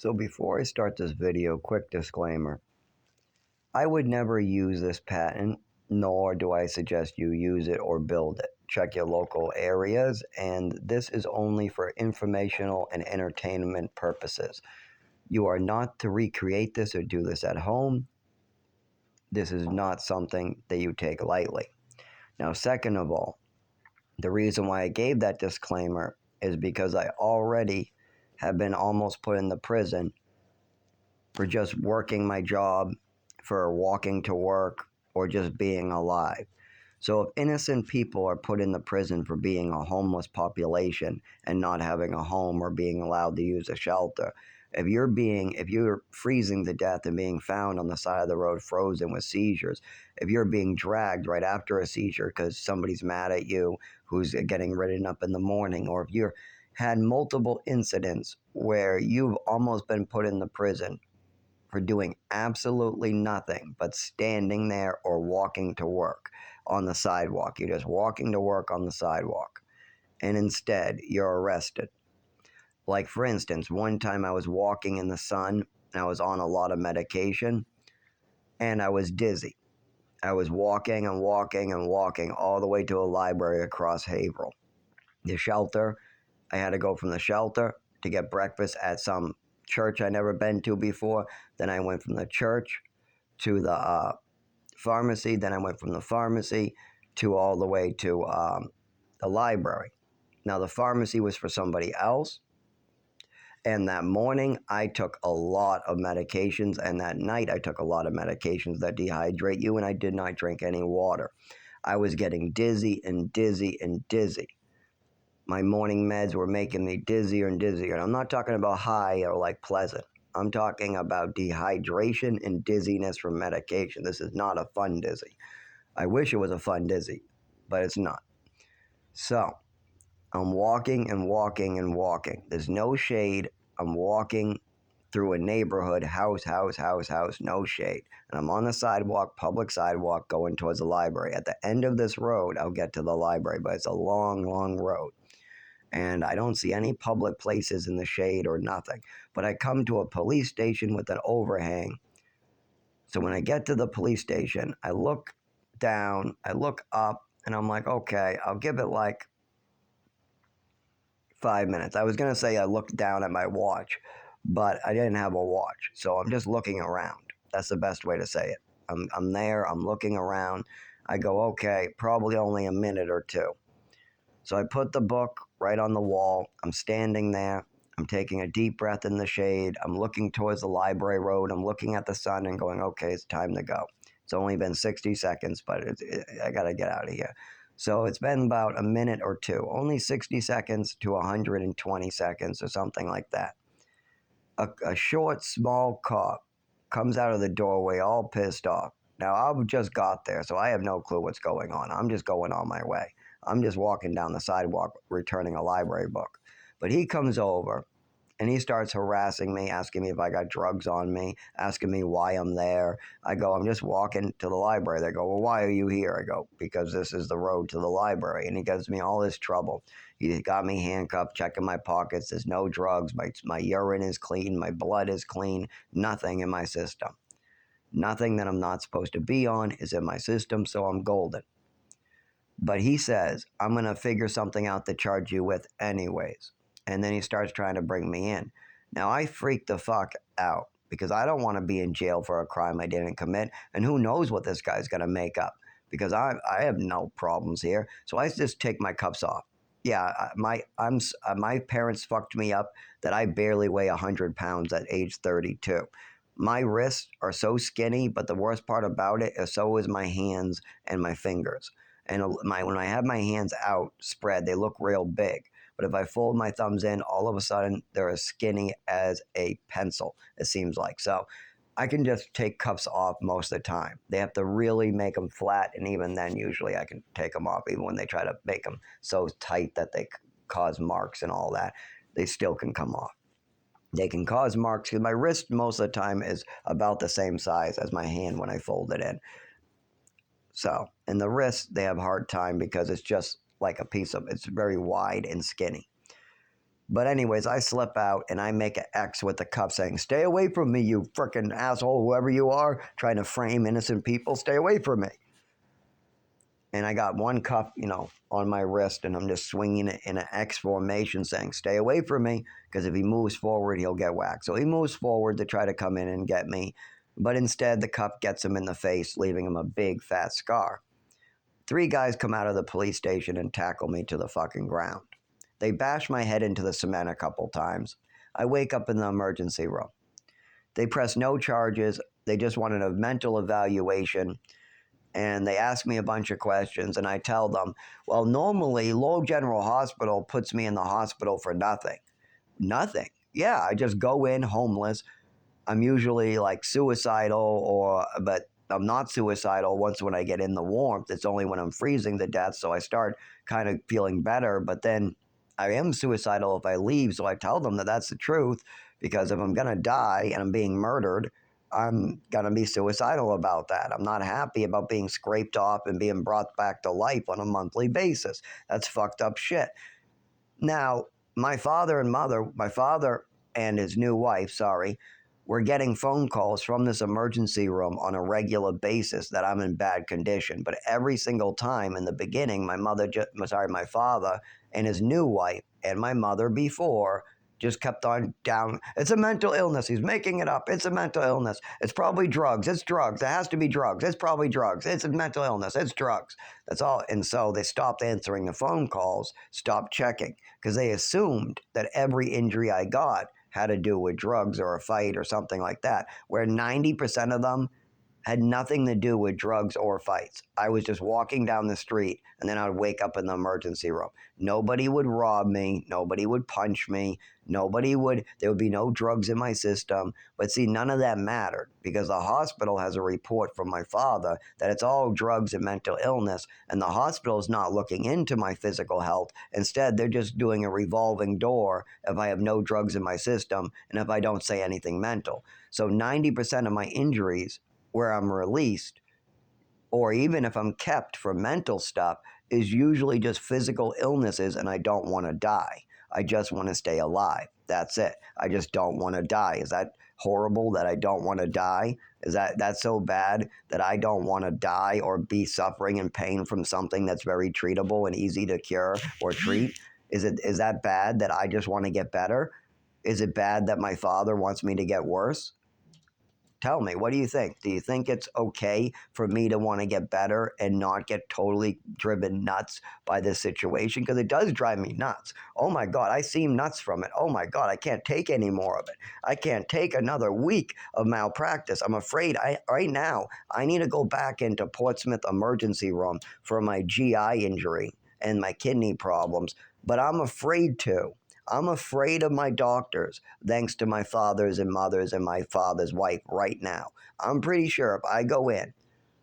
So before I start this video, quick disclaimer. I would never use this patent, nor do I suggest you use it or build it. Check your local areas, and this is only for informational and entertainment purposes. You are not to recreate this or do this at home. This is not something that you take lightly. Now, second of all, the reason why I gave that disclaimer is because I already have been almost put in the prison for just working my job, for walking to work, or just being alive. So if innocent people are put in the prison for being a homeless population and not having a home or being allowed to use a shelter, if you're freezing to death and being found on the side of the road frozen with seizures, if you're being dragged right after a seizure because somebody's mad at you who's getting written up in the morning, or if you're had multiple incidents where you've almost been put in the prison for doing absolutely nothing but standing there or walking to work on the sidewalk. You're just walking to work on the sidewalk, and instead you're arrested. Like, for instance, one time I was walking in the sun, and I was on a lot of medication, and I was dizzy. I was walking and walking and walking all the way to a library across Haverhill. The shelter, I had to go from the shelter to get breakfast at some church I never been to before. Then I went from the church to the pharmacy. Then I went from the pharmacy to all the way to the library. Now, the pharmacy was for somebody else. And that morning, I took a lot of medications. And that night, I took a lot of medications that dehydrate you. And I did not drink any water. I was getting dizzy and dizzy and dizzy. My morning meds were making me dizzier and dizzier. And I'm not talking about high or like pleasant. I'm talking about dehydration and dizziness from medication. This is not a fun dizzy. I wish it was a fun dizzy, but it's not. So I'm walking and walking and walking. There's no shade. I'm walking through a neighborhood, house, no shade. And I'm on the sidewalk, public sidewalk, going towards the library. At the end of this road, I'll get to the library, but it's a long, long road. And I don't see any public places in the shade or nothing. But I come to a police station with an overhang. So when I get to the police station, I look down, I look up, and I'm like, okay, I'll give it like 5 minutes. I was going to say I looked down at my watch, but I didn't have a watch. So I'm just looking around. That's the best way to say it. I'm there, I'm looking around. I go, okay, probably only a minute or two. So I put the book right on the wall. I'm standing there. I'm taking a deep breath in the shade. I'm looking towards the library road. I'm looking at the sun and going, okay, it's time to go. It's only been 60 seconds, but I got to get out of here. So it's been about a minute or two, only 60 seconds to 120 seconds or something like that. A short, small cop comes out of the doorway all pissed off. Now, I've just got there, so I have no clue what's going on. I'm just going on my way. I'm just walking down the sidewalk, returning a library book. But he comes over, and he starts harassing me, asking me if I got drugs on me, asking me why I'm there. I go, I'm just walking to the library. They go, well, why are you here? I go, because this is the road to the library. And he gives me all this trouble. He got me handcuffed, checking my pockets. There's no drugs. My urine is clean. My blood is clean. Nothing in my system. Nothing that I'm not supposed to be on is in my system, so I'm golden. But he says, I'm going to figure something out to charge you with anyways. And then he starts trying to bring me in. Now, I freaked the fuck out because I don't want to be in jail for a crime I didn't commit. And who knows what this guy's going to make up, because I have no problems here. So I just take my cuffs off. Yeah, my parents fucked me up that I barely weigh 100 pounds at age 32. My wrists are so skinny, but the worst part about it is so is my hands and my fingers. And when I have my hands out spread, they look real big. But if I fold my thumbs in, all of a sudden, they're as skinny as a pencil, it seems like. So I can just take cuffs off most of the time. They have to really make them flat, and even then, usually I can take them off. Even when they try to make them so tight that they cause marks and all that, they still can come off. They can cause marks because my wrist most of the time is about the same size as my hand when I fold it in. So, and the wrist, they have a hard time because it's just like a piece of, it's very wide and skinny. But anyways, I slip out and I make an X with the cup saying, "Stay away from me, you frickin' asshole, whoever you are, trying to frame innocent people, stay away from me." And I got one cup, on my wrist, and I'm just swinging it in an X formation saying, "Stay away from me," because if he moves forward, he'll get whacked. So he moves forward to try to come in and get me, but instead the cup gets him in the face, leaving him a big fat scar. 3 guys come out of the police station and tackle me to the fucking ground. They bash my head into the cement a couple times. I wake up in the emergency room. They press no charges. They just wanted a mental evaluation. And they ask me a bunch of questions. And I tell them, well, normally Lowell General Hospital puts me in the hospital for nothing. Nothing. Yeah, I just go in homeless. I'm usually like suicidal, but I'm not suicidal once when I get in the warmth. It's only when I'm freezing to death, so I start kind of feeling better. But then I am suicidal if I leave, so I tell them that that's the truth, because if I'm gonna die and I'm being murdered, I'm gonna be suicidal about that. I'm not happy about being scraped off and being brought back to life on a monthly basis. That's fucked up shit. Now, my father and his new wife, sorry, were getting phone calls from this emergency room on a regular basis that I'm in bad condition. But every single time in the beginning, my father and his new wife and my mother before just kept on down. It's a mental illness. He's making it up. It's a mental illness. It's probably drugs. It's drugs. It has to be drugs. It's probably drugs. It's a mental illness. It's drugs. That's all. And so they stopped answering the phone calls, stopped checking, because they assumed that every injury I got had to do with drugs or a fight or something like that, where 90% of them had nothing to do with drugs or fights. I was just walking down the street, and then I would wake up in the emergency room. Nobody would rob me. Nobody would punch me. There would be no drugs in my system. But see, none of that mattered, because the hospital has a report from my father that it's all drugs and mental illness, and the hospital is not looking into my physical health. Instead, they're just doing a revolving door if I have no drugs in my system and if I don't say anything mental. So 90% of my injuries where I'm released, or even if I'm kept for mental stuff, is usually just physical illnesses, and I don't want to die. I just want to stay alive. That's it. I just don't want to die. Is that horrible that I don't want to die? Is that's so bad that I don't want to die or be suffering and pain from something that's very treatable and easy to cure or treat? Is that bad that I just want to get better? Is it bad that my father wants me to get worse? Tell me, what do you think? Do you think it's okay for me to want to get better and not get totally driven nuts by this situation? Because it does drive me nuts. Oh my God, I seem nuts from it. Oh my God, I can't take any more of it. I can't take another week of malpractice. I'm afraid right now I need to go back into Portsmouth emergency room for my GI injury and my kidney problems, but I'm afraid to. I'm afraid of my doctors, thanks to my fathers and mothers and my father's wife right now. I'm pretty sure if I go in,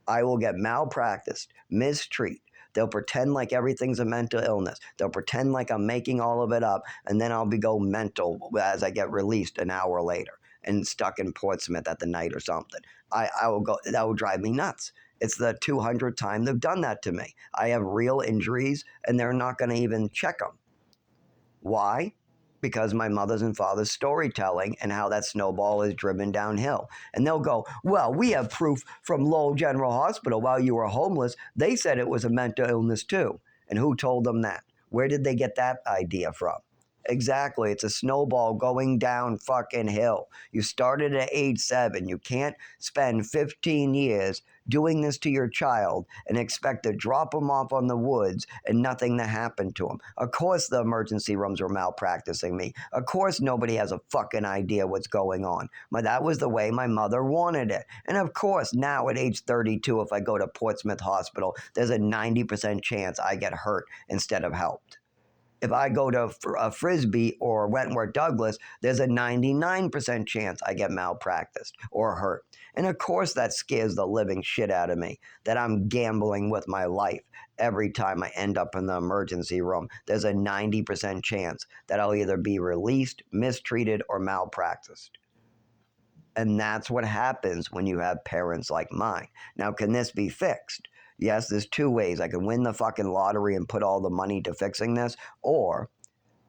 I will get malpracticed, mistreat. They'll pretend like everything's a mental illness. They'll pretend like I'm making all of it up, and then I'll go mental as I get released an hour later and stuck in Portsmouth at the night or something. I will go. That will drive me nuts. It's the 200th time they've done that to me. I have real injuries, and they're not going to even check them. Why? Because my mother's and father's storytelling and how that snowball is driven downhill. And they'll go, well, we have proof from Lowell General Hospital while you were homeless. They said it was a mental illness too. And who told them that? Where did they get that idea from? Exactly. It's a snowball going down fucking hill. You started at age 7. You can't spend 15 years doing this to your child and expect to drop them off on the woods and nothing to happen to them. Of course the emergency rooms were malpracticing me. Of course nobody has a fucking idea what's going on. But that was the way my mother wanted it. And of course now at age 32, if I go to Portsmouth Hospital, there's a 90% chance I get hurt instead of helped. If I go to Frisbee or Wentworth Douglas, there's a 99% chance I get malpracticed or hurt. And of course that scares the living shit out of me, that I'm gambling with my life. Every time I end up in the emergency room, there's a 90% chance that I'll either be released, mistreated, or malpracticed. And that's what happens when you have parents like mine. Now, can this be fixed? Yes, there's 2 ways. I can win the fucking lottery and put all the money to fixing this, or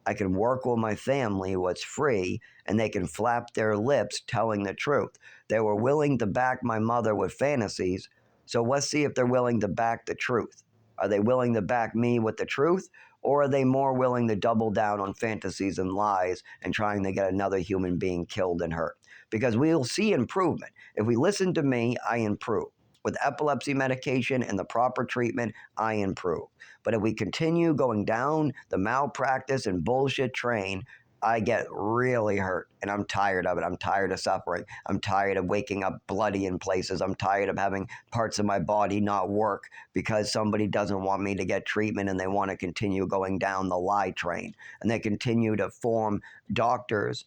I can work with my family what's free, and they can flap their lips telling the truth. They were willing to back my mother with fantasies, so let's see if they're willing to back the truth. Are they willing to back me with the truth, or are they more willing to double down on fantasies and lies and trying to get another human being killed and hurt? Because we'll see improvement. If we listen to me, I improve. With epilepsy medication and the proper treatment, I improve. But if we continue going down the malpractice and bullshit train, I get really hurt, and I'm tired of it. I'm tired of suffering. I'm tired of waking up bloody in places. I'm tired of having parts of my body not work because somebody doesn't want me to get treatment, and they want to continue going down the lie train. And they continue to form doctors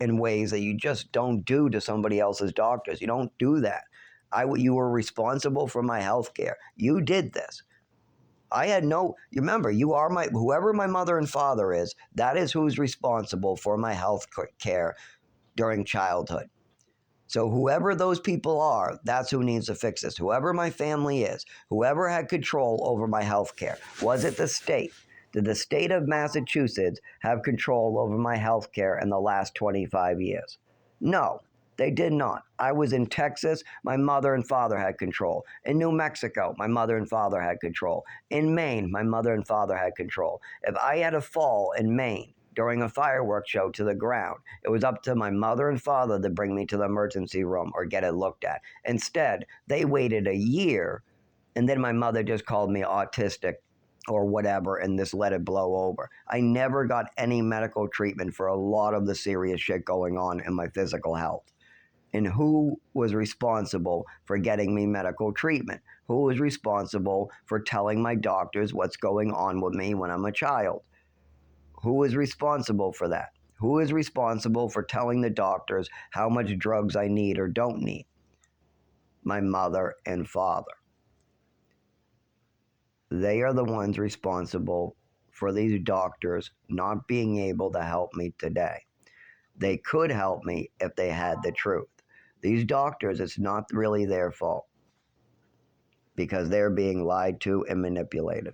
in ways that you just don't do to somebody else's doctors. You don't do that. You were responsible for my health care. You did this. I had no, you remember, whoever my mother and father is, that is who's responsible for my health care during childhood. So whoever those people are, that's who needs to fix this. Whoever my family is, whoever had control over my health care. Was it the state? Did the state of Massachusetts have control over my health care in the last 25 years? No, they did not. I was in Texas, my mother and father had control. In New Mexico, my mother and father had control. In Maine, my mother and father had control. If I had a fall in Maine during a fireworks show to the ground, it was up to my mother and father to bring me to the emergency room or get it looked at. Instead, they waited a year, and then my mother just called me autistic or whatever and just let it blow over. I never got any medical treatment for a lot of the serious shit going on in my physical health. And who was responsible for getting me medical treatment? Who was responsible for telling my doctors what's going on with me when I'm a child? Who is responsible for that? Who is responsible for telling the doctors how much drugs I need or don't need? My mother and father. They are the ones responsible for these doctors not being able to help me today. They could help me if they had the truth. These doctors, it's not really their fault because they're being lied to and manipulated.